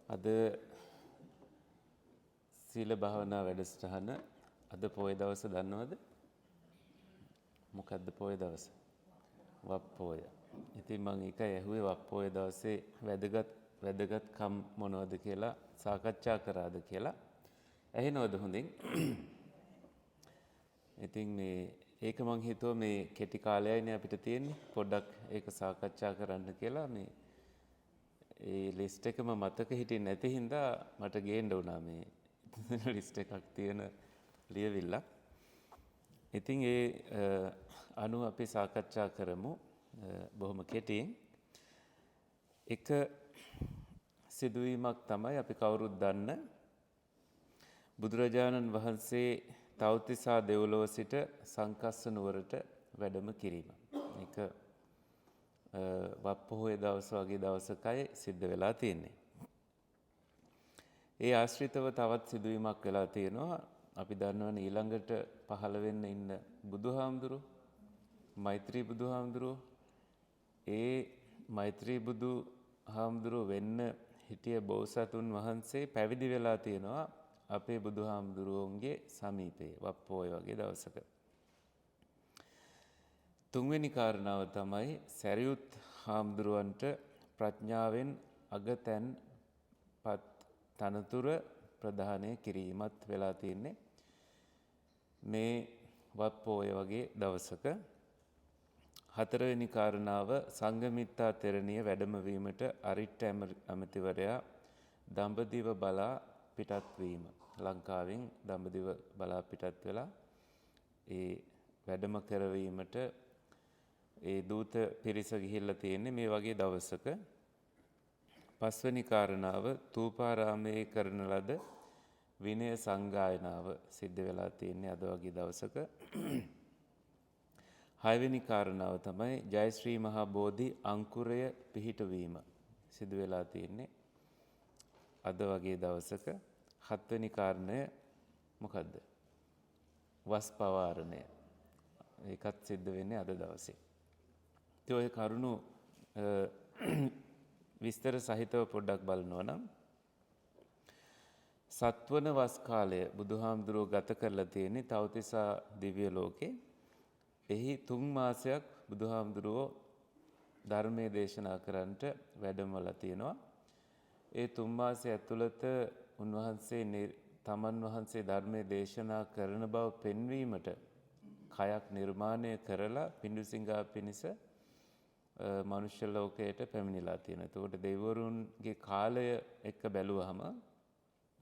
අද සීල භාවනා වැඩසටහන අද පොය දවස දන්නවද? මොකද්ද පොය දවස? වප්පෝය. ඉතින් මම ඒකයි ඇහුවේ වප්පෝය දවසේ වැදගත්කම් මොනවද කියලා සාකච්ඡා කරාද කියලා. ඇහෙනවද හොඳින්? ඉතින් ඒක මං හිතුවා මේ කෙටි කාලයයිනේ අපිට තියෙන්නේ. පොඩ්ඩක් ඒක සාකච්ඡා කරන්න කියලා මේ ඒ ලිස්ට් එකම මතක හිටින්නේ නැති හින්දා මට ගේන්න වුණා මේ ලිස්ට් එකක් තියෙන ලියවිල්ලක්. ඉතින් ඒ අනුව අපි සාකච්ඡා කරමු බොහොම කෙටියෙන්. එක සිදුවීමක් තමයි අපි කවුරුත් දන්න බුදුරජාණන් වහන්සේ තව්තිසා දෙව්ලොව සිට සංකස්ස නුවරට වැඩම කිරීම. ඒක වප්පොහොය දවස වගේ දවසකයි සිද්ධ වෙලා තියෙන්නේ. ඒ ආශ්‍රිතව තවත් සිදුවීමක් වෙලා තියෙනවා. අපි දන්නවනේ ඊළඟට පහළ වෙන්න ඉන්න බුදුහාමුදුරුවෝ මෛත්‍රී බුදුහාමුදුරුවෝ ඒ මෛත්‍රී බුදුහාමුදුරුවෝ වෙන්න හිටිය බෝසතුන් වහන්සේ පැවිදි වෙලා තියෙනවා අපේ බුදුහාමුදුරුවන්ගේ සමීපයේ වප්පොහොය වගේ දවසක. තුන්වෙනි කාරණාව තමයි සැරියුත් හාමුදුරුවන්ට ප්‍රඥාවෙන් අගතැන්පත් තනතුර ප්‍රදානය කිරීමත් වෙලා තියෙන්නේ මේ වප්පොහොය වගේ දවසක. හතරවෙනි කාරණාව සංඝමිත්තා තෙරණිය වැඩමවීමට අරිට්ඨ ඇමතිවරයා දඹදිව බලා පිටත් වීම. ලංකාවෙන් දඹදිව බලා පිටත් වෙලා ඒ වැඩම කරවීමට ඒ දූත පිරිස ගිහිල්ලා තියෙන්නේ මේ වගේ දවසක. පස්වෙනි කාරණාව තූපාරාමයේ කරන ලද විනය සංගායනාව සිද්ධ වෙලා තියෙන්නේ අද වගේ දවසක. හයවෙනි කාරණාව තමයි ජයශ්‍රී මහා බෝධි අංකුරය පිහිටවීම සිදු වෙලා තියෙන්නේ අද වගේ දවසක. හත්වෙනි කාරණය මොකද්ද? වස් පවාරණය. ඒකත් සිද්ධ වෙන්නේ අද දවසේ. ඉතින් ඔය කරුණු විස්තර සහිතව පොඩ්ඩක් බලනවා නම් සත්වන වස් කාලය බුදුහාමුදුරුවෝ ගත කරලා තියෙන්නේ තව්තිසා දිව්‍ය ලෝකේ. එහි 3 මාසයක් බුදුහාමුදුරුවෝ ධර්මයේ දේශනා කරන්නට වැඩමවලා තියෙනවා. ඒ 3 මාසය ඇතුළත උන්වහන්සේ තමන් වහන්සේ ධර්මයේ දේශනා කරන බව පෙන්වීමට කයක් නිර්මාණය කරලා පිඬුසිඟා පිණිස මනුෂ්‍ය ලෝකයට පැමිණිලා තියෙනවා. එතකොට දෙවිවරුන්ගේ කාලය එක්ක බැලුවහම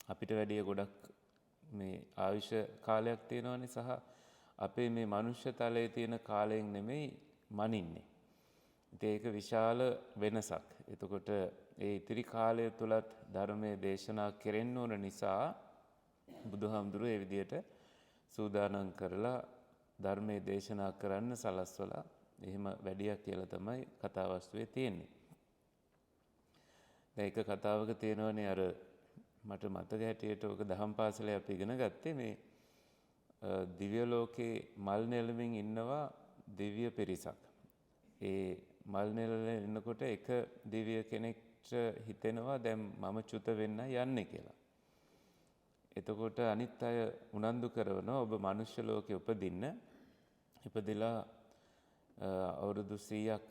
අපිට වැඩිය ගොඩක් මේ ආයුෂ කාලයක් තියෙනවානේ සහ අපේ මේ මනුෂ්‍ය තලයේ තියෙන කාලයෙන් නෙමෙයි මනින්නේ. ඉතින් ඒක විශාල වෙනසක්. එතකොට ඒ ඉතිරි කාලය තුලත් ධර්මයේ දේශනා කෙරෙන්න ඕන නිසා බුදුහාමුදුරුවෝ ඒ විදිහට සූදානම් කරලා ධර්මයේ දේශනා කරන්න සලස්වලා එහෙම වැඩියක් කියලා තමයි කතාවස්තුවේ තියෙන්නේ. දැන් එක කතාවක තියෙනවනේ අර මට මතක හැටියට ඔක දහම් පාසලේ අපි ඉගෙන ගත්තේ මේ දිව්‍ය ලෝකේ මල් නෙලමින් ඉන්නවා දිව්‍ය පිරිසක්. ඒ මල් නෙලමින් ඉන්නකොට එක දිව්‍ය කෙනෙක්ට හිතෙනවා දැන් මම චුත වෙන්න යන්නේ කියලා. එතකොට අනිත් අය උනන්දු කරනවා ඔබ මනුෂ්‍ය ලෝකේ උපදින්න. ඉපදිලා අවුරුදු 100ක්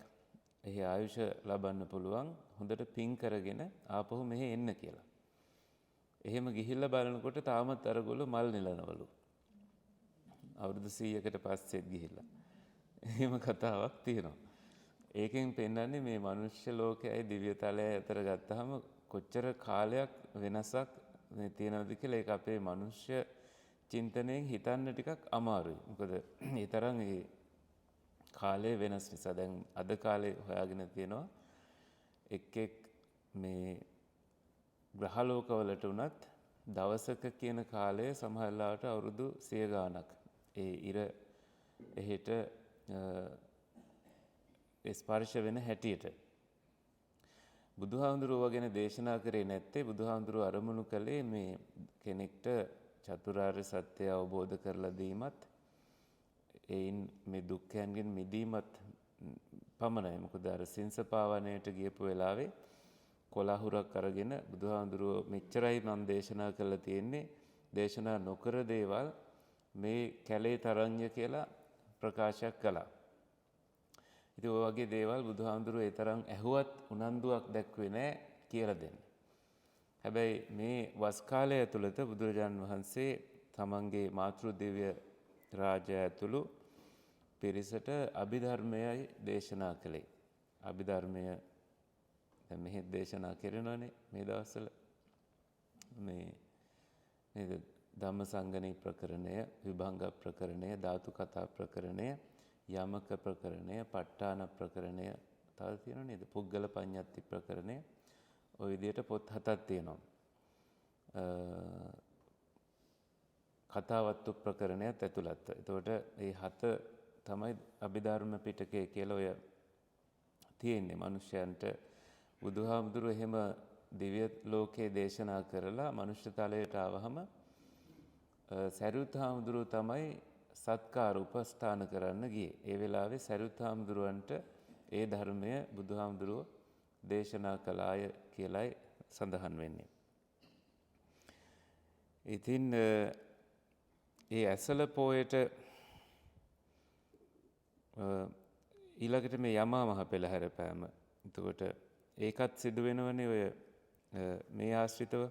එහි ආයුෂ ලබන්න පුළුවන්. හොඳට පින් කරගෙන ආපහු මෙහෙ එන්න කියලා. එහෙම ගිහිල්ලා බලනකොට තාමත් අරගොල්ලෝ මල් නෙලනවලු. අවුරුදු 100කට පස්සෙත් ගිහිල්ලා. එහෙම කතාවක් තියෙනවා. ඒකෙන් පෙන්වන්නේ මේ මනුෂ්‍ය ලෝකයයි දිව්‍ය තලයයි අතර ගත්තාම කොච්චර කාලයක් වෙනසක් මේ තියෙනවද කියලා. ඒක අපේ මනුෂ්‍ය චින්තනයෙන් හිතන්න ටිකක් අමාරුයි. මොකද ඒ තරම් ඒ කාලය වෙනස් නිසා. දැන් අද කාලේ හොයාගෙන තියෙනවා එක් මේ ග්‍රහලෝකවලට උනත් දවසක කියන කාලය සමහරලාට අවුරුදු 100 ගාණක්. ඒ ඉර එහෙට ස්පර්ශ වෙන හැටියට. බුදුහාමුදුරුවෝ ගැන දේශනා කරේ නැත්තේ බුදුහාමුදුරුවෝ අරමුණු කළේ මේ කෙනෙක්ට චතුරාර්ය සත්‍ය අවබෝධ කරලා දීමත් එයින් මේ දුක්ඛයන්ගෙන් මිදීමත් පමණයි. මොකද අර සින්සපාවනයට ගියපු වෙලාවේ කොලාහුරක් අරගෙන බුදුහාමුදුරුවෝ මෙච්චරයි මම දේශනා කරලා තියෙන්නේ, දේශනා නොකර දේවල් මේ කැලේ තරඤ්‍ය කියලා ප්‍රකාශයක් කළා. ඉතින් ඔය වගේ දේවල් බුදුහාමුදුරුවෝ ඒ තරම් ඇහුවත් උනන්දුවක් දැක්වේ නැහැ කියලා දෙන්න. හැබැයි මේ වස් කාලය ඇතුළත බුදුරජාණන් වහන්සේ තමන්ගේ මාතෘ දිව්‍ය රාජ්‍යය ඇතුළු පිරිසට අභිධර්මයයි දේශනා කළේ. අභිධර්මය දැන් මෙහෙත් දේශනා කරනවානේ මේ දවස්වල. මේ නේද? ධම්මසංගණී ප්‍රකරණය, විභංග ප්‍රකරණය, ධාතු කතා ප්‍රකරණය, යමක ප්‍රකරණය, ප ဋ ාණ ප්‍රකරණය, තව තියෙනවා නේද? පුද්ගල පඤ්ඤත්ති ප්‍රකරණය. ඔය විදිහට පොත් 7ක් තියෙනවා. කතාවත්තු ප්‍රකරණයත් ඇතුළත්ව. එතකොට මේ 7 තමයි අභිධර්ම පිටකය කියලා ඔය තියෙන්නේ. මිනිස්යන්ට බුදුහාමුදුරුවෝ එහෙම දිව්‍ය ලෝකේ දේශනා කරලා මනුෂ්‍ය තලයට ආවහම සරියුත් හාමුදුරුවෝ තමයි සත්කාර උපස්ථාන කරන්න ගියේ. ඒ වෙලාවේ සරියුත් හාමුදුරුවන්ට ඒ ධර්මය බුදුහාමුදුරුවෝ දේශනා කළාය කියලායි සඳහන් වෙන්නේ. ඉතින් ඒ ඇසළ පෝයට ඊළඟට මේ යමා මහ පෙළහැර පෑම. එතකොට ඒකත් සිදු වෙනවනේ ඔය මේ ආශ්‍රිතව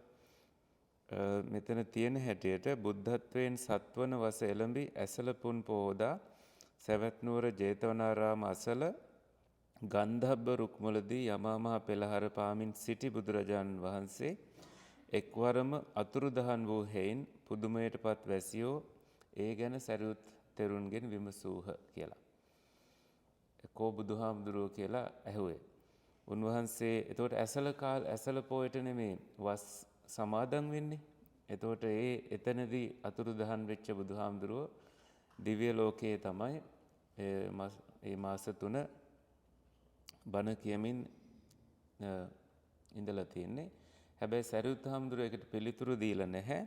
මෙතන තියෙන හැටියට බුද්ධත්වයෙන් සත්වන වස එළඹි ඇසළ පුන් පෝදා සවැත් නුවර ජේතවනාරාම අසල ගන්ධබ්බ රුක්මුලදී යමා මහ පෙළහැර පාමින් සිටි බුදුරජාණන් වහන්සේ එක්වරම අතුරුදහන් වූ හේයින් පුදුමයටපත් වැසියෝ ඒ ගැන සරියුත් තෙරුන්ගෙන් විමසූහ කියලා. කෝ බුදුහාමුදුරුවෝ කියලා ඇහුවේ. උන්වහන්සේ එතකොට ඇසළ පොයට නෙමේ වස් සමාදන් වෙන්නේ. එතකොට එතනදී අතුරුදහන් වෙච්ච බුදුහාමුදුරුවෝ දිව්‍ය ලෝකයේ තමයි මේ මාස 3 බණ කියමින් ඉඳලා තියෙන්නේ. හැබැයි සරියුත් හාමුදුරුවෝ ඒකට පිළිතුරු දීලා නැහැ.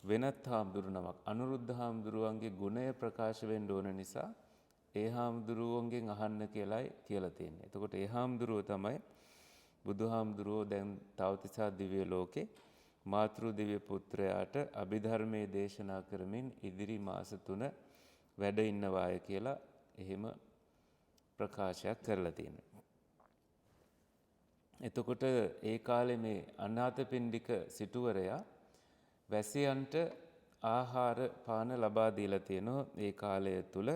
වෙනත් හාමුදුරු නමක් අනුරුද්ධ හාමුදුරුවන්ගේ ගුණය ප්‍රකාශ වෙන්න ඕන නිසා ඒ හාමුදුරුවන්ගෙන් අහන්න කියලායි කියලා තියෙන්නේ. එතකොට ඒ හාමුදුරුවෝ තමයි බුදුහාමුදුරුවෝ දැන් තවතිසා දිව්‍ය ලෝකේ මාතෘ දිව්‍ය පුත්‍රයාට අභිධර්මයේ දේශනා කරමින් ඉදිරි මාස 3 වැඩ ඉන්නවාය කියලා එහෙම ප්‍රකාශයක් කරලා තියෙනවා. එතකොට ඒ කාලේ මේ අනාථපිණ්ඩික සිටුවරයා වැසියන්ට ආහාර පාන ලබා දීලා තියෙනවා. ඒ කාලය තුල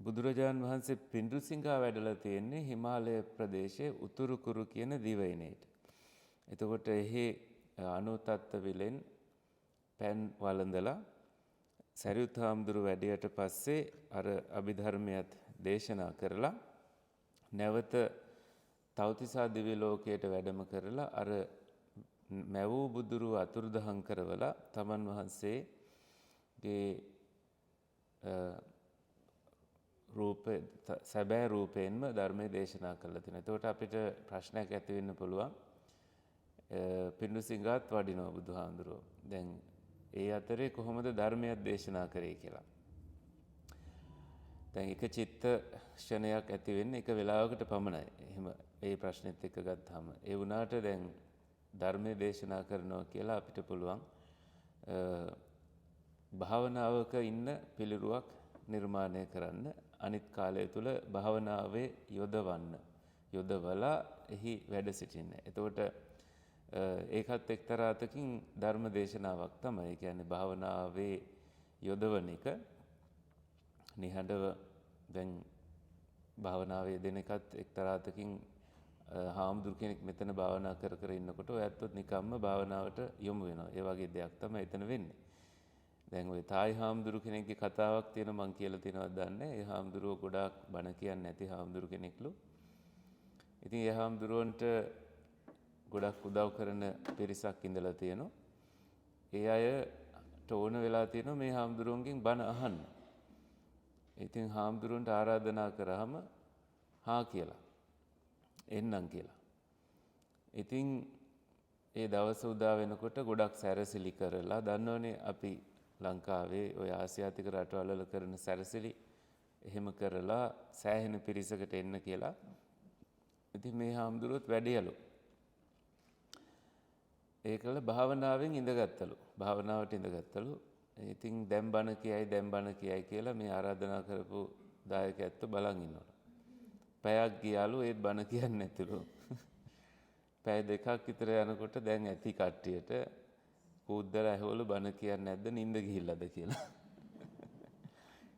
බුදුරජාණන් වහන්සේ පිඬුසිඟා වැඩලා තියෙන්නේ හිමාලය ප්‍රදේශයේ උතුරුකුරු කියන දිවයිනේට. එතකොට එහි අනුතත්ත විලෙන් පෑන් වළඳලා සරියුත් හාමුදුරුවෝ වැඩියට පස්සේ අර අභිධර්මයත් දේශනා කරලා නැවත තවතිසා දිව්‍ය ලෝකයට වැඩම කරලා අර මැවූ බුදුරුව අතුරුදහන් කරවලා තමන් වහන්සේගේ සැබෑ රූපයෙන්ම ධර්මයේ දේශනා කළා තියෙනවා. එතකොට අපිට ප්‍රශ්නයක් ඇති වෙන්න පුළුවන්. පිඬුසිඟාත් වඩිනවා බුදුහාමුදුරුවෝ. දැන් ඒ අතරේ කොහොමද ධර්මයක් දේශනා කරේ කියලා. දැන් එක චිත්තක්ෂණයක් ඇති වෙන්නේ එක වෙලාවකට පමණයි. එහෙම ඒ ප්‍රශ්නෙත් එක්ක ගත්තාම ඒ වුණාට දැන් ධර්මයේ දේශනා කරනවා කියලා අපිට පුළුවන් භාවනාවක ඉන්න පිළිරුවක් නිර්මාණය කරන්න, අනිත් කාලය තුල භාවනාවේ යොදවලා එහි වැඩ සිටින්න. එතකොට ඒකත් එක්තරා අතකින් ධර්ම දේශනාවක් තමයි. ඒ කියන්නේ භාවනාවේ යොදවන එක නිහඬව දැන් භාවනාවේ දෙන එකත් එක්තරා අතකින් හාමුදුරු කෙනෙක් මෙතන භාවනා කර ඉන්නකොට ඔයත්වත් නිකම්ම භාවනාවට යොමු වෙනවා. ඒ වගේ දෙයක් තමයි එතන වෙන්නේ. දැන් ওই තායි හාමුදුරු කෙනෙක්ගේ කතාවක් තියෙනවා මම කියලා තියෙනවද දන්නේ. ඒ හාමුදුරුවෝ ගොඩාක් බණ කියන්නේ නැති හාමුදුරු කෙනෙක්ලු. ඉතින් ඒ හාමුදුරුවන්ට ගොඩක් උදව් කරන පිරිසක් ඉඳලා තියෙනවා. ඒ අයට ඕන වෙලා තියෙනවා මේ හාමුදුරුවන්ගෙන් බණ අහන්න. ඉතින් හාමුදුරුවන්ට ආරාධනා කරාම හා කියලා එන්නම් කියලා. ඉතින් ඒ දවස උදා වෙනකොට ගොඩක් සැරසිලි කරලා දන්නවනේ අපි ලංකාවේ ඔය ආසියාතික රටවල් වල කරන සැරසිලි එහෙම කරලා සෑහෙන පිරිසකට එන්න කියලා ඉතින් මේ හාමුදුරුවොත් වැඩියලු. ඒකල භාවනාවෙන් ඉඳගත්තලු. භාවනාවට ඉඳගත්තලු. ඉතින් දැන් බණ කියයි කියලා මේ ආරාධනා කරපු දායක ඇත්ත බලන් ඉන්නවලු. පැයක් ගියාලු ඒත් බණ කියන්නේ නැතිලු. පැය දෙකක් විතර යනකොට දැන් ඇති කට්ටියට කූද්දලා ඇහවලු බණ කියන්නේ නැද්ද නිින්ද ගිහිල්ලාද කියලා.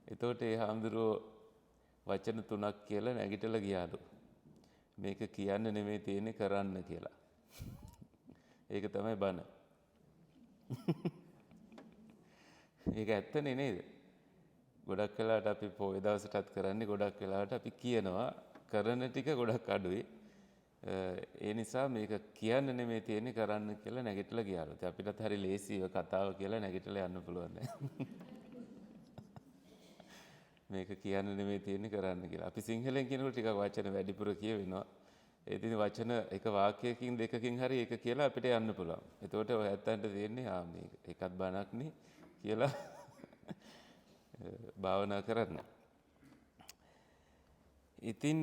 එතකොට ඒ හාමුදුරුවෝ වචන 3ක් කියලා නැගිටලා ගියාලු. මේක කියන්න නෙමෙයි තියෙන්නේ කරන්න කියලා. ඒක තමයි බණ. ඒක ඇත්තනේ නේද? ගොඩක් වෙලාවට අපි පොය දවසටත් කරන්නේ ගොඩක් වෙලාවට අපි කියනවා කරන ටික ගොඩක් අඩුයි. ඒ නිසා මේක කියන්න නෙමෙයි තියෙන්නේ කරන්න කියලා නැගිටලා ගියාලු. ඉතින් අපිටත් හරි ලේසිව කතාව කියලා නැගිටලා යන්න පුළුවන් නේ. මේක කියන්න නෙමෙයි තියෙන්නේ කරන්න කියලා. අපි සිංහලෙන් කියනකොට ටිකක් වචන වැඩිපුර කියවෙනවා. ඒ ඉතින් වචන එක වාක්‍යයකින් දෙකකින් හරි ඒක කියලා අපිට යන්න පුළුවන්. එතකොට ඔය ඇත්තන්ට තියෙන්නේ මේක එකත් බණක් නේ කියලා භාවනා කරන්න. ඉතින්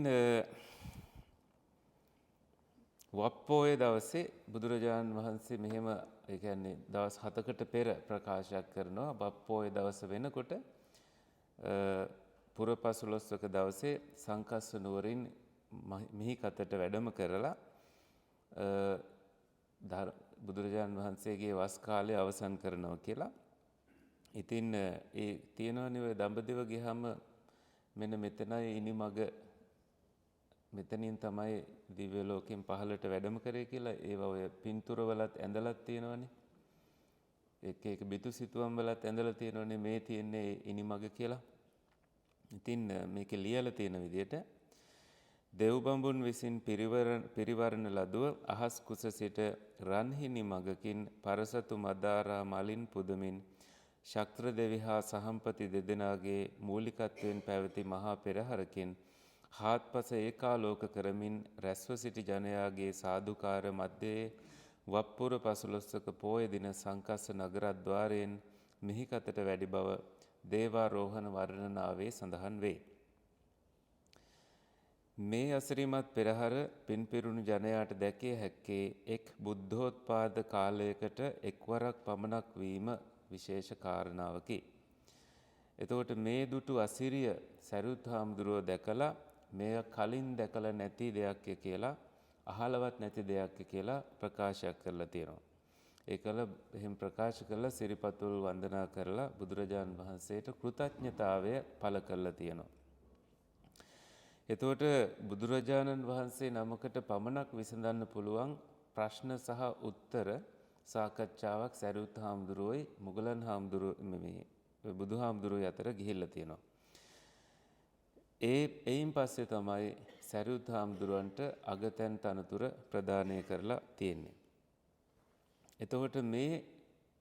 වප්පෝයේ දවසේ බුදුරජාණන් වහන්සේ මෙහෙම ඒ කියන්නේ දවස් 7කට පෙර ප්‍රකාශයක් කරනවා. වප්පෝයේ දවස වෙනකොට පුරපසළොස්වක දවසේ සංකස්ස නුවරින් මිහිකතට වැඩම කරලා බුදුරජාණන් වහන්සේගේ වස් කාලය අවසන් කරනවා කියලා. ඉතින් ඒ තියෙනවනේ ඔය දඹදිව ගියාම මෙන්න මෙතනයි ඉනිමග මෙතනින් තමයි දිව්‍ය ලෝකෙන් පහළට වැඩම කරේ කියලා ඒවා ඔය පින්තූරවලත් ඇඳලා තියෙනවනේ. එක බිතු සිතුවම් වලත් ඇඳලා තියෙනවනේ මේ තියෙන්නේ ඉනිමග කියලා. ඉතින් මේකේ ලියලා තියෙන විදිහට දෙව්බඹුන් විසින් පිරිවරණ ලදුව අහස් කුස සිට රන්හිනි මගකින් පරසතු මදාරා මලින් පුදමින් ශක්‍ර දෙවි හා සහම්පති දෙදෙනාගේ මූලිකත්වයෙන් පැවති මහා පෙරහරකින් හාත්පස ඒකාලෝක කරමින් රැස්ව සිටි ජනයාගේ සාදුකාර මැද්දේ වප්පුර පසළොස්වක පෝය දින සංකස්ස නගරද්වාරයෙන් මිහිකතට වැඩි බව දේවාරෝහණ වර්ණනාවේ සඳහන් වේ. මේ අසිරිමත් පෙරහර පින්පිරුණු ජනයාට දැකිය හැක්කේ එක් බුද්ධෝත්පාද කාලයකට එක්වරක් පමණක් වීම විශේෂ කාරණාවකි. එතකොට මේ දුටු අසිරිය සරියුත් හාමුදුරුවෝ දැකලා මෙය කලින් දැකලා නැති දෙයක් කියලා අහලවත් නැති දෙයක් කියලා ප්‍රකාශයක් කරලා තියෙනවා. ඒකල එහෙම ප්‍රකාශ කරලා සිරිපතුල් වන්දනා කරලා බුදුරජාණන් වහන්සේට කෘතඥතාවය පළ කරලා තියෙනවා. එතකොට බුදුරජාණන් වහන්සේ නමකට පමණක් විසඳන්න පුළුවන් ප්‍රශ්න සහ උත්තර සාකච්ඡාවක් සරියුත් හාමුදුරුවෝයි මුගලන් හාමුදුරුවෝ බුදුහාමුදුරුවෝ අතර ගිහිල්ලා තියෙනවා. එයින් පස්සේ තමයි සරියුත් හාමුදුරුවන්ට අගතැන් තනතුර ප්‍රදානය කරලා තියෙන්නේ. එතකොට මේ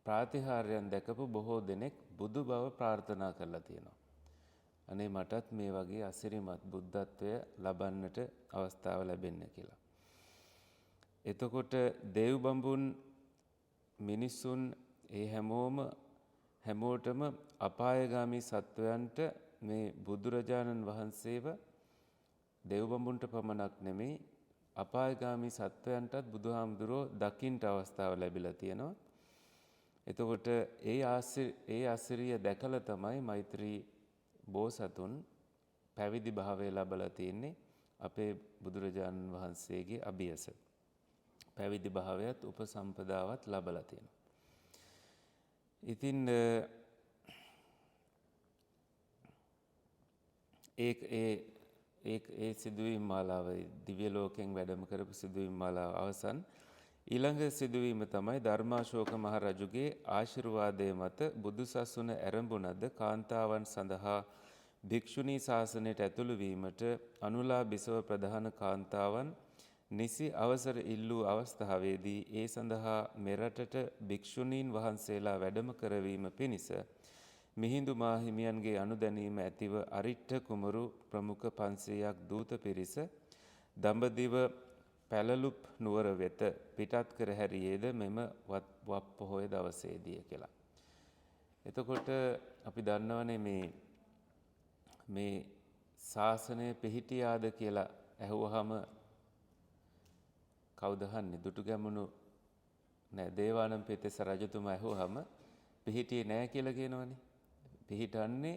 ප්‍රාතිහාර්යයන් දැකපු බොහෝ දෙනෙක් බුදු බව ප්‍රාර්ථනා කරලා තියෙනවා. අනේ මටත් මේ වගේ අසිරිමත් බුද්ධත්වය ලබන්නට අවස්ථාව ලැබෙන්න කියලා. එතකොට දෙව්බඹුන් මිනිසුන් ඒ හැමෝටම අපායගාමී සත්වයන්ට මේ බුදුරජාණන් වහන්සේව දෙව්බඹුන්ට පමණක් නෙමෙයි අපායගාමී සත්වයන්ටත් බුදුහාමුදුරුවෝ දකින්නට අවස්ථාව ලැබිලා තියෙනවා. එතකොට ඒ අසිරිය දැකලා තමයි මෛත්‍රී බෝසතුන් පැවිදි භාවය ලැබලා තියෙන්නේ අපේ බුදුරජාණන් වහන්සේගේ අභියස. පැවිදි භාවයත් උපසම්පදාවත් ලැබලා තියෙනවා. ඉතින් ඒ සිදුවීම් මාලාව දිව්‍ය ලෝකයෙන් වැඩම කරපු සිදුවීම් මාලාව අවසන් ඊළඟ සිදුවීම තමයි ධර්මාශෝක මහ රජුගේ ආශිර්වාදය මත බුදුසසුන ඇරඹුණද කාන්තාවන් සඳහා භික්ෂුණී ශාසනයට ඇතුළු වීමට අනුලා බිසව ප්‍රධාන කාන්තාවන් නිසි අවසර ඉල්ලූ අවස්ථාවේදී ඒ සඳහා මෙරටට භික්ෂුණීන් වහන්සේලා වැඩම කරවීම පිණිස මිහිඳු මාහිමියන්ගේ අනුදැනීම ඇතිව අරිට්ඨ කුමරු ප්‍රමුඛ 500ක් දූත පිරිස දඹදිව පැලලුප් නුවර වෙත පිටත් කර හැරියේද මෙම වප්පොහොය දවසේදී කියලා. එතකොට අපි දන්නවනේ මේ ශාසනය පිහිටියාද කියලා ඇහුවහම කවුද අහන්නේ දුටු ගැමුණු නෑ දේවානම්පියතිස්ස රජතුමා ඇහුවහම පිහිටියේ නෑ කියලා කියනවනේ. පිහිටන්නේ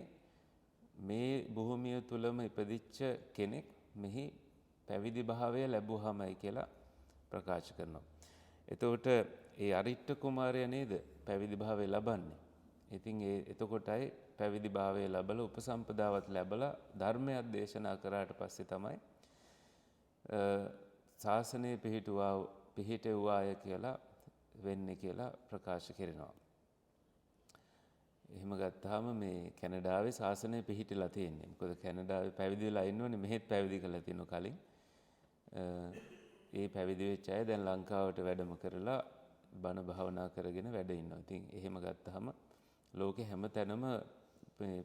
මේ භූමිය තුලම ඉපදිච්ච කෙනෙක් මෙහි පැවිදි භාවය ලැබුවාමයි කියලා ප්‍රකාශ කරනවා. එතකොට ඒ අරිට්ඨ කුමාරයා නේද පැවිදි භාවය ලබන්නේ. ඉතින් එතකොටයි පැවිදි භාවය ලැබලා උපසම්පදාවත් ලැබලා ධර්මයක් දේශනා කරාට පස්සේ තමයි ශාසනය පිහිටුවාය කියලා වෙන්නේ කියලා ප්‍රකාශ කරනවා. එහෙම ගත්තාම මේ කැනඩාවේ ශාසනය පිහිටලා තියෙන්නේ. මොකද කැනඩාවේ පැවිදි වෙලා ඉන්නෝනේ මෙහෙත් පැවිදි කරලා තියෙනවා කලින්. ඒ පැවිදි වෙච්ච අය දැන් ලංකාවට වැඩම කරලා බණ භාවනා කරගෙන වැඩ ඉන්නවා. ඉතින් එහෙම ගත්තාම ලෝකේ හැම තැනම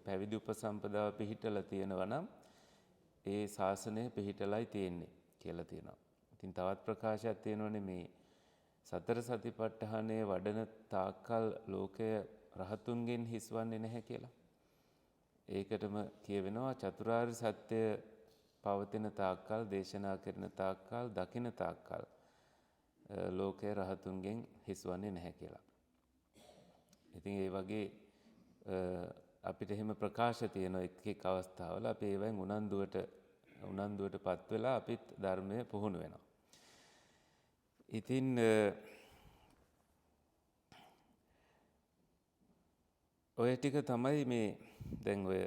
පැවිදි උපසම්පදාව පිහිටලා තියෙනවා නම් ඒ ශාසනය පිහිටලායි තියෙන්නේ කියලා තියෙනවා. ඉතින් තවත් ප්‍රකාශයක් තියෙනවානේ මේ සතර සතිපට්ඨානයේ වඩන තාක්කල් ලෝකය රහතුන්ගෙන් හිස්වන්නේ නැහැ කියලා. ඒකටම කියවෙනවා චතුරාර්ය සත්‍ය පවතින තාක්කල් දේශනා කරන තාක්කල් දකින තාක්කල් ලෝකය රහතුන්ගෙන් හිස්වන්නේ නැහැ කියලා. ඉතින් ඒ වගේ අපිට එහෙම ප්‍රකාශ තියෙන එක් අවස්ථාවල අපි ඒවෙන් උනන්දුවටපත් වෙලා අපිත් ධර්මය පුහුණු වෙනවා. ඉතින් ඔය ටික තමයි මේ දැන් ඔය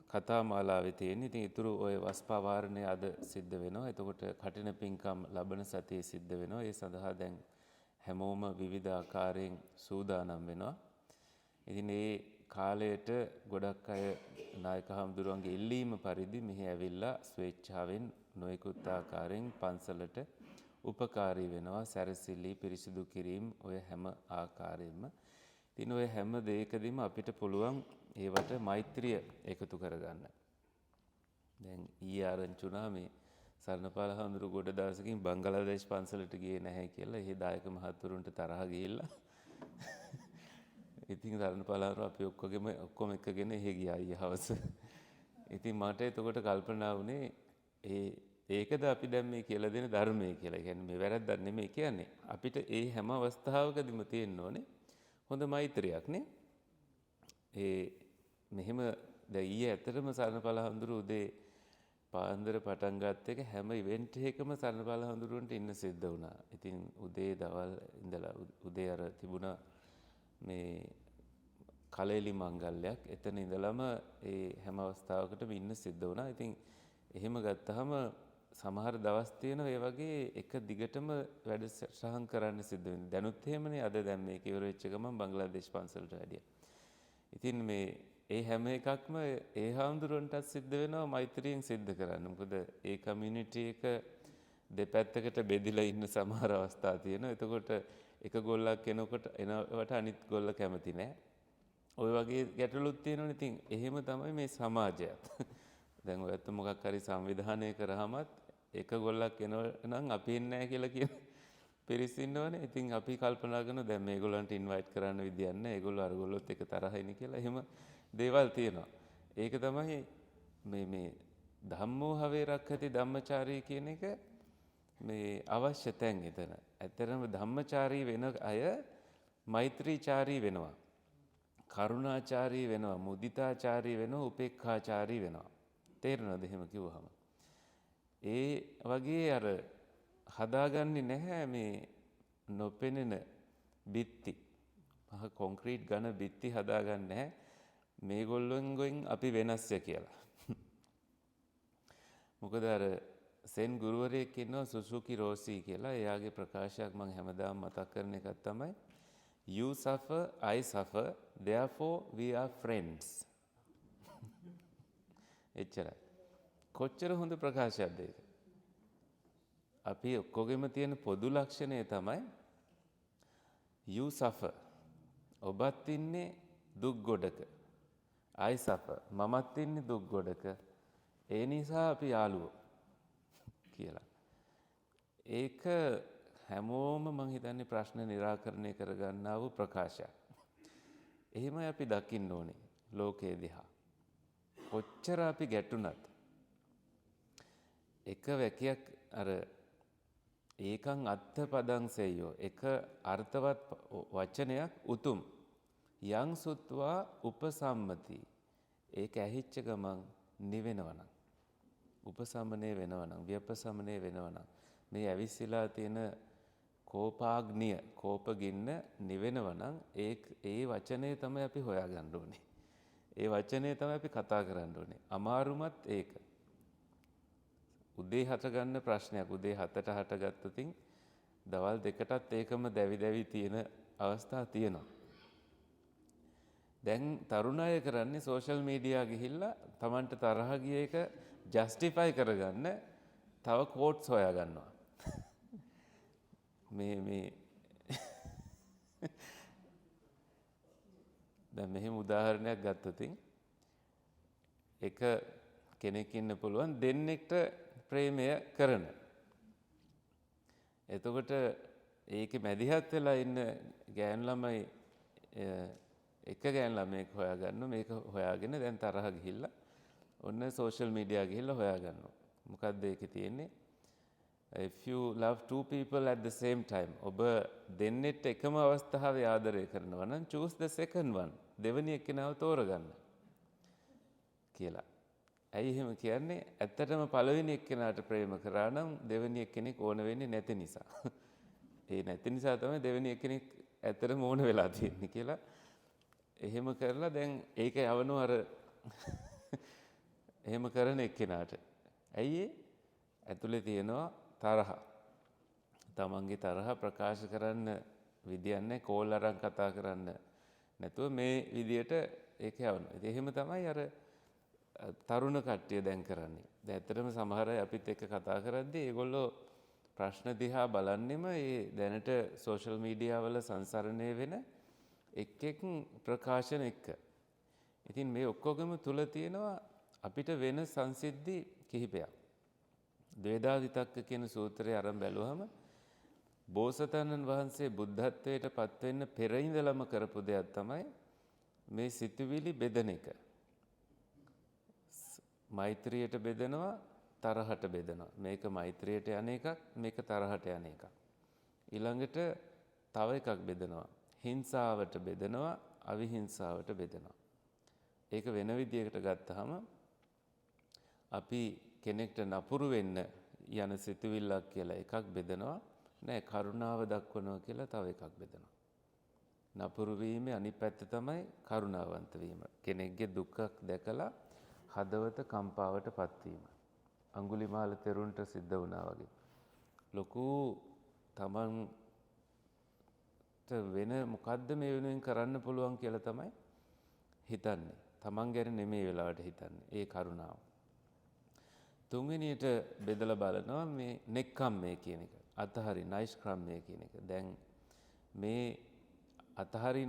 කතා මාලාවේ තියෙන. ඉතින් ඊටු ඔය වස්පවාරණය අද සිද්ධ වෙනවා. එතකොට කටින පින්කම් ලබන සතියේ සිද්ධ වෙනවා. ඒ සඳහා දැන් හැමෝම විවිධ ආකාරයෙන් සූදානම් වෙනවා. ඉතින් ඒ කාලයට ගොඩක් අය නායක හාමුදුරුවන්ගේ ඉල්ලීම පරිදි මෙහි ඇවිල්ලා ස්වේච්ඡාවෙන් නොයෙකුත් ආකාරයෙන් පන්සලට උපකාරී වෙනවා. සැරසිලි පිරිසිදු කිරීම ඔය හැම ආකාරයෙන්ම. ඉතින් ඔය හැම දෙයකදීම අපිට පුළුවන් ඒවට මෛත්‍රිය එකතු කරගන්න. දැන් ඊයේ ආරංචි වුණා මේ සරණපාල හාමුදුරුවෝ ගොඩ දවසකින් බංගලාදේශ පන්සලට ගියේ නැහැ කියලා. එහි දායක මහත්වරුන්ට තරහ ගිහිල්ලා ඉතින් සරණපාල හාමුදුරුවෝ අපි ඔක්කොම එක්කගෙන එහි ගියා ඊයේ හවස. ඉතින් මට එතකොට කල්පනා වුණේ ඒකද අපි දැන් මේ කියලා දෙන ධර්මය කියලා. කියන්නේ මේ වැරද්දක් නෙමෙයි කියන්නේ. අපිට ඒ හැම අවස්ථාවකදීම තියෙන්න ඕනේ හොඳ මෛත්‍රියක් නේ. මෙහෙම දැන් ඊයේ ඇත්තටම සරණපාල හාමුදුරුවෝ උදේ පාන්දර පටන් ගත්ත එක හැම ඉවෙන්ට් එකකම සරණපාල හාමුදුරුවන්ට ඉන්න සිද්ධ වුණා. ඉතින් උදේ දවල් ඉඳලා උදේ අර තිබුණා මේ කලෙලි මංගල්‍යයක්. එතන ඉඳලම ඒ හැම අවස්ථාවකටම ඉන්න සිද්ධ වුණා. ඉතින් එහෙම ගත්තාම සමහර දවස් තියෙනවා ඒ වගේ එක දිගටම වැඩසටහන් කරන්න සිද්ධ වෙනවා. දැනුත් එහෙමනේ අද දැන් මේක ඉවර වෙච්ච ගමන් බංග්ලාදේශ පන්සලට වැඩියා. ඉතින් මේ ඒ හැම එකක්ම ඒ හාමුදුරුවන්ටත් සිද්ධ වෙනවා මෛත්‍රියෙන් සිද්ධ කරන්න. මොකද ඒ කමියුනිටි එක දෙපැත්තකට බෙදිලා ඉන්න සමහර අවස්ථා තියෙනවා. එතකොට එක ගොල්ලක් එනවට අනිත් ගොල්ල කැමති නැහැ. ওই වගේ ගැටලුත් තියෙනවනේ. ඉතින් එහෙම තමයි මේ සමාජයත්. දැන් ඔයත් මොකක් හරි සංවිධානය කරාමත් එක ගොල්ලක් එනවනම් අපි එන්නේ නැහැ කියලා කියන පිරිස ඉන්නවනේ. ඉතින් අපි කල්පනා කරනවා දැන් මේගොල්ලන්ට ඉන්වයිට් කරන්න විදියක් නැහැ. ඒගොල්ලෝ අරගොල්ලොත් එක තරහින් කියලා. එහෙම දේවල් තියෙනවා. ඒක තමයි මේ ධම්මෝ හවේ රක්ඛති ධම්මචාරී කියන එක මේ අවශ්‍ය තැන් එතන. ඇත්තටම ධම්මචාරී වෙන අය මෛත්‍රීචාරී වෙනවා. කරුණාචාරී වෙනවා. මුදිතාචාරී වෙනවා. උපේක්ඛාචාරී වෙනවා. තේරෙනවද එහෙම කිව්වහම? ඒ වගේ අර හදාගන්නේ නැහැ මේ නොපෙනෙන බිත්ති. මහ කොන්ක්‍රීට් ඝන බිත්ති හදාගන්නේ නැහැ. මේගොල්ලොන්ගෙන් අපි වෙනස්ය කියලා. මොකද අර සෙන් ගුරුවරයෙක් ඉන්නවා සුසුකි රෝසි කියලා. එයාගේ ප්‍රකාශයක් මම හැමදාම මතක් කරන එකක් තමයි You suffer, I suffer, therefore we are friends. එච්චරයි. කොච්චර හොඳ ප්‍රකාශයක්ද ඒක. අපි ඔක්කොගෙම තියෙන පොදු ලක්ෂණය තමයි you suffer. ඔබත් ඉන්නේ දුක් ගොඩක. I suffer. මමත් ඉන්නේ දුක් ගොඩක. ඒ නිසා අපි යාළුවෝ කියලා. ඒක හැමෝම මං හිතන්නේ ප්‍රශ්න निराකරණය කරගන්නා වූ ප්‍රකාශයක්. එහෙමයි අපි දකින්න ඕනේ ලෝකයේ දිහා. කොච්චර අපි ගැටුණත් එක වැකියක් අර ඒකං අත්ථ පදං සෙය්‍යෝ එක අර්ථවත් වචනයක් උතුම් යං සුත්වා උපසම්මති ඒක ඇහිච්ච ගමන් නිවෙනවනම් උපසමනය වෙනවනම් ව්‍යපසමනය වෙනවනම් මේ ඇවිස්සලා තියෙන කෝපාග්නිය කෝපගින්න නිවෙනවනම් ඒ වචනේ තමයි අපි හොයාගන්න ඕනේ. ඒ වචනේ තමයි අපි කතා කරන්න ඕනේ. අමාරුමත් ඒක. උදේ හට ගන්න ප්‍රශ්නයක් උදේ 7ට හටගත්තොතින් දවල් 2ටත් ඒකම දැවි දැවි තියෙන අවස්ථා තියෙනවා. දැන් තරුණ අය කරන්නේ සෝෂල් මීඩියා ගිහිල්ලා Tamanට තරහ ගිය එක ජස්ටිෆයි කරගන්න තව කෝට්ස් හොයා ගන්නවා. මේ දැන් මෙහෙම උදාහරණයක් ගත්තොතින් එක කෙනෙක් ඉන්න පුළුවන් දෙන්නෙක්ට ප්‍රේමය කරන. එතකොට ඒකේ මැදිහත් වෙලා ඉන්න ගෑනු ළමයි එක ගෑනු ළමයෙක් හොයාගන්න මේක හොයාගෙන දැන් තරහ ගිහිල්ලා ඔන්න සෝෂල් මීඩියා ගිහිල්ලා හොයාගන්නවා. මොකද්ද ඒකේ තියෙන්නේ? If you love two people at the same time ඔබ දෙන්නෙත් එකම අවස්ථාවේ ආදරය කරනවා නම් choose the second one දෙවෙනි එක්කෙනාව තෝරගන්න කියලා. ඇයි එහෙම කියන්නේ? ඇත්තටම පළවෙනි එක්කෙනාට ප්‍රේම කරා නම් දෙවෙනි එක්කෙනෙක් ඕන වෙන්නේ නැති නිසා. ඒ නැති නිසා තමයි දෙවෙනි එක්කෙනෙක් ඇත්තටම ඕන වෙලා තියෙන්නේ කියලා. එහෙම කරලා දැන් ඒක යවනවා අර එහෙම කරන එක්කෙනාට. ඇයි ඒ? ඇතුලේ තියෙනවා තරහ. තමන්ගේ තරහ ප්‍රකාශ කරන්න විදියක් නැහැ. කෝල් අරන් කතා කරන්න නැතුව මේ විදියට ඒක යවනවා. ඉතින් එහෙම තමයි අර තරුණ කට්ටිය දැන් කරන්නේ. දැන් ඇත්තටම සමහර අය අපිත් එක්ක කතා කරද්දී ඒගොල්ලෝ ප්‍රශ්න දිහා බලන්නෙම ඒ දැනට සෝෂල් මීඩියා වල සංසරණය වෙන එක් ප්‍රකාශන එක්ක. ඉතින් මේ ඔක්කොගම තුල තියෙනවා අපිට වෙන සංසිද්ධි කිහිපයක්. ද්වේදා විතක්ක කියන සූත්‍රය අරන් බැලුවම බෝසතාණන් වහන්සේ බුද්ධත්වයට පත් වෙන්න පෙර ඉඳලම කරපු දෙයක් තමයි මේ සිතුවිලි බෙදන එක. මෛත්‍රියට බෙදනවා තරහට බෙදනවා. මේක මෛත්‍රියට යන එකක් මේක තරහට යන එකක්. ඊළඟට තව එකක් බෙදනවා. හිංසාවට බෙදනවා අවිහිංසාවට බෙදනවා. ඒක වෙන විදියකට ගත්තාම අපි කෙනෙක්ට නපුරු වෙන්න යන සිතුවිල්ලක් කියලා එකක් බෙදනවා. නෑ කරුණාව දක්වනවා කියලා තව එකක් බෙදනවා. නපුරු වීමේ අනිත් පැත්ත තමයි කරුණාවන්ත වීම. කෙනෙක්ගේ දුකක් දැකලා හදවත කම්පාවට පත්වීම. අඟුලිමාල තෙරුන්ට සිද්ධ වුණා වගේ. ලොකු තමන්ට වෙන මොකද්ද මේ වෙනුවෙන් කරන්න පුළුවන් කියලා තමයි හිතන්නේ. තමන් ගැන නෙමෙයි වෙලාවට හිතන්නේ. ඒ කරුණාව. තුන්වෙනියට බෙදලා බලනවා මේ නෙක්ඛම්මය කියන එක. අතහරි නෛෂ්ක්‍රම්‍ය කියන එක. දැන් මේ අතහරි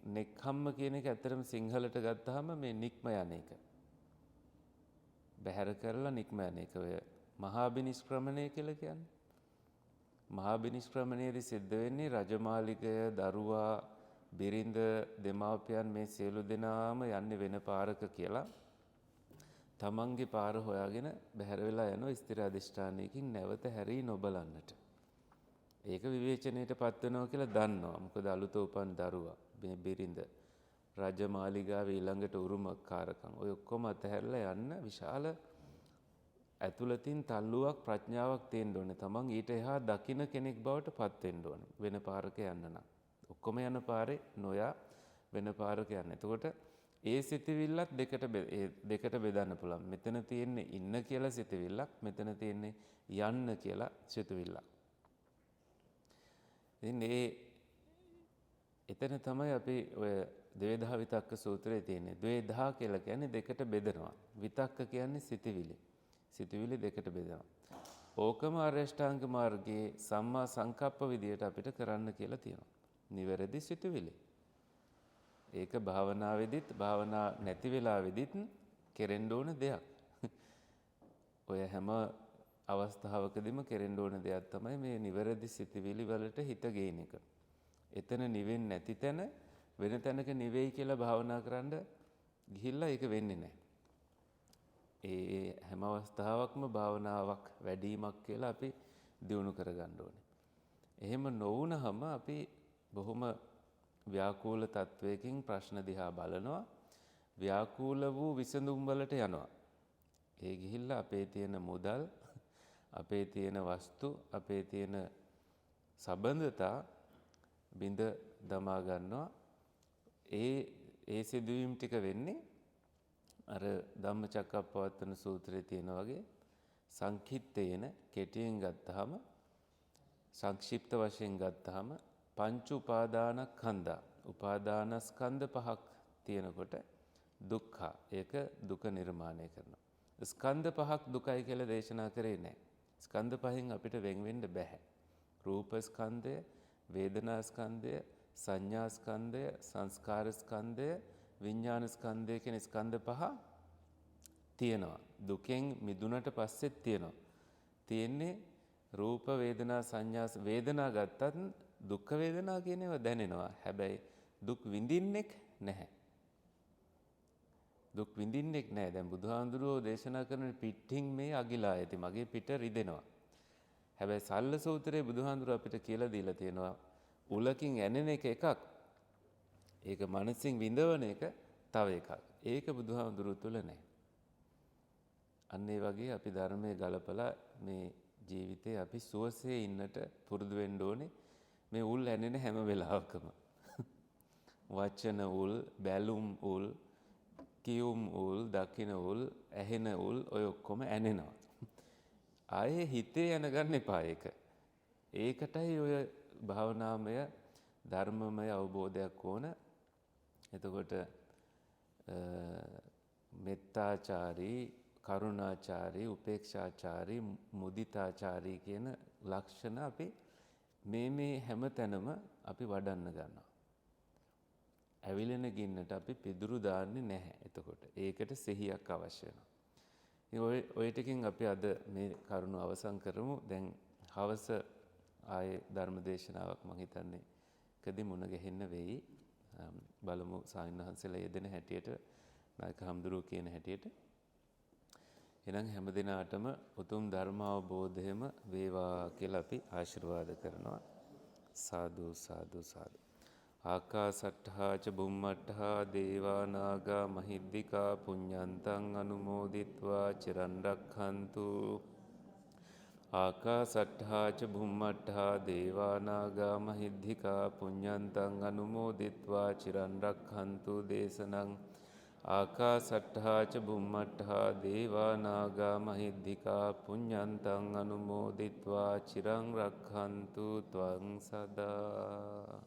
නෙක්ඛම්ම කියන එක ඇත්තටම සිංහලට ගත්තාම මේ නික්ම යන එක. බැහැර කරලා නික්ම යන එක. ඔය මහා බිනිෂ්ක්‍රමණය කියලා කියන්නේ. මහා බිනිෂ්ක්‍රමණයේදී සිද්ධ වෙන්නේ රජමාලිගය, දරුවා, බිරිඳ, දෙමාපියන් මේ සියලු දෙනාම යන්නේ වෙන පාරක කියලා. තමන්ගේ පාර හොයාගෙන බැහැර වෙලා යනවා ස්ථිර අධිෂ්ඨානයකින් නැවත හැරී නොබලන්නට. ඒක විවේචනයට පත් වෙනවා කියලා දන්නවා. මොකද අලුත උපන් දරුවා, මේ බිරිඳ, රජමාලිගාවේ ඊළඟට උරුමකාරකම් ඔය ඔක්කොම අතහැරලා යන්න විශාල ඇතුළතින් තල්ලුවක් ප්‍රඥාවක් තියෙන්න ඕනේ. තමන් ඊට එහා දකින්න කෙනෙක් බවට පත් වෙන්න ඕනේ. වෙන පාරක යන්න නම්. ඔක්කොම යන පාරේ නොයා වෙන පාරක යන්න. එතකොට ඒ සිතවිල්ලත් දෙකට බෙදන්න පුළුවන්. මෙතන තියෙන්නේ ඉන්න කියලා සිතවිල්ලක්, මෙතන තියෙන්නේ යන්න කියලා සිතවිල්ලක්. ඉතින් එතන තමයි අපි ඔය ද්වේධා විතක්ක සූත්‍රයේ තියෙන්නේ. ද්වේධා කියලා කියන්නේ දෙකට බෙදනවා. විතක්ක කියන්නේ සිතවිලි. සිතවිලි දෙකට බෙදනවා. ඕකම අරියෂ්ඨාංග මාර්ගයේ සම්මා සංකප්ප විදියට අපිට කරන්න කියලා තියෙනවා. නිවැරදි සිතවිලි. ඒක භාවනාවේදීත් භාවනා නැති වෙලාවේදීත් කෙරෙන්න ඕන දෙයක්. ඔය හැම අවස්ථාවකදීම කෙරෙන්න ඕන දෙයක් තමයි මේ නිවැරදි සිතවිලි වලට හිත ගේන එක. එතන නිවෙන්නේ නැති තැන වෙන තැනක නිවෙයි කියලා භාවනා කරන්න ගිහිල්ලා ඒක වෙන්නේ නැහැ. ඒ හැම අවස්ථාවකම භාවනාවක් වැඩිමක් කියලා අපි දියුණු කරගන්න ඕනේ. එහෙම නොවුනහම අපි බොහොම ව්‍යාකූල තත්වයකින් ප්‍රශ්න දිහා බලනවා. ව්‍යාකූල වූ විසඳුම් වලට යනවා. ඒ ගිහිල්ලා අපේ තියෙන මුදල්, අපේ තියෙන වස්තු, අපේ තියෙන සබඳතා බිඳ දමා ගන්නවා. ඒ සිදුවීම් ටික වෙන්නේ අර ධම්මචක්කප්පවත්තන සූත්‍රයේ තියෙන වගේ සංකිට්ඨේන කෙටියෙන් ගත්තාම සංක්ෂිප්ත වශයෙන් ගත්තාම පංච උපාදානස්කන්ධා උපාදානස්කන්ධ පහක් තියෙනකොට දුක්ඛ ඒක දුක නිර්මාණය කරනවා. ස්කන්ධ පහක් දුකයි කියලා දේශනා කරේ නැහැ. ස්කන්ධ පහෙන් අපිට වෙන් වෙන්න බෑ. රූප ස්කන්ධය, වේදනා ස්කන්ධය, සංඥා ස්කන්ධය, සංස්කාර ස්කන්ධය, විඥාන ස්කන්ධය කියන ස්කන්ධ පහ තියෙනවා. දුකෙන් මිදුණට පස්සෙත් තියෙනවා. තියෙන්නේ රූප වේදනා සංඥා වේදනා ගත්තත් දුක් වේදනා කියන ඒවා දැනෙනවා. හැබැයි දුක් විඳින්නෙක් නැහැ. දුක් විඳින්නෙක් නැහැ. දැන් බුදුහාඳුරෝ දේශනා කරන පිටින් මේ අගිලා ඇති මගේ පිට රිදෙනවා. හැබැයි සල්ල සූත්‍රයේ බුදුහාඳුරෝ අපිට කියලා දීලා තියෙනවා උලකින් ඇනෙන එකක්. ඒක මනසින් විඳවන එක තව එකක්. ඒක බුදුහාඳුරෝ තුල නැහැ. අන්න ඒ වගේ අපි ධර්මයේ ගලපලා මේ ජීවිතේ අපි සුවසේ ඉන්නට පුරුදු වෙන්න ඕනේ. මේ උල් ඇනෙන හැම වෙලාවකම. වචන උල්, බැලුම් උල්, කියුම් උල්, දකින උල්, ඇහෙන උල් ඔය ඔක්කොම ඇනෙනවා. ආයේ හිතේ යනගන්න එපා ඒක. ඒකටයි ඔය භාවනාමය ධර්මමය අවබෝධයක් ඕන. එතකොට මෙත්තාචාරී, කරුණාචාරී, උපේක්ෂාචාරී, මුදිතාචාරී කියන ලක්ෂණ අපි මේ හැම තැනම අපි වඩන්න ගන්නවා. ඇවිලෙන ගින්නට අපි පිදුරු දාන්නේ නැහැ. එතකොට ඒකට සිහියක් අවශ්‍ය වෙනවා. ඔය ටිකෙන් අපි අද මේ කරුණ අවසන් කරමු. දැන් හවස ආයේ ධර්ම දේශනාවක් මම හිතන්නේ කදී මුණ ගැහෙන්න වෙයි. බලමු සාමිනහන්සලා යෙදෙන හැටියට, නායක හම්දුරුව කියන හැටියට. එහෙනම් හැම දිනාටම උතුම් ධර්ම අවබෝධයම වේවා කියලා අපි ආශිර්වාද කරනවා. සාදු සාදු සාදු. ආකාසට්ඨා ච බුම්මට්ඨා දේවා නාග මහිද්దికා පුඤ්ඤන්තං අනුමෝදිත්වා චිරන් රක්ඛන්තු. ආකාසට්ඨා ච බුම්මට්ඨා දේවා නාග මහිද්దికා පුඤ්ඤන්තං අනුමෝදිත්වා චිරන් රක්ඛන්තු දේශනං. ආකාසට්ඨා ච බුම්මට්ඨා දේවා නාග මහිද්దికා පුඤ්ඤන්තං අනුමෝදිත්වා චිරන් රක්ඛන්තු ත්වං සදා.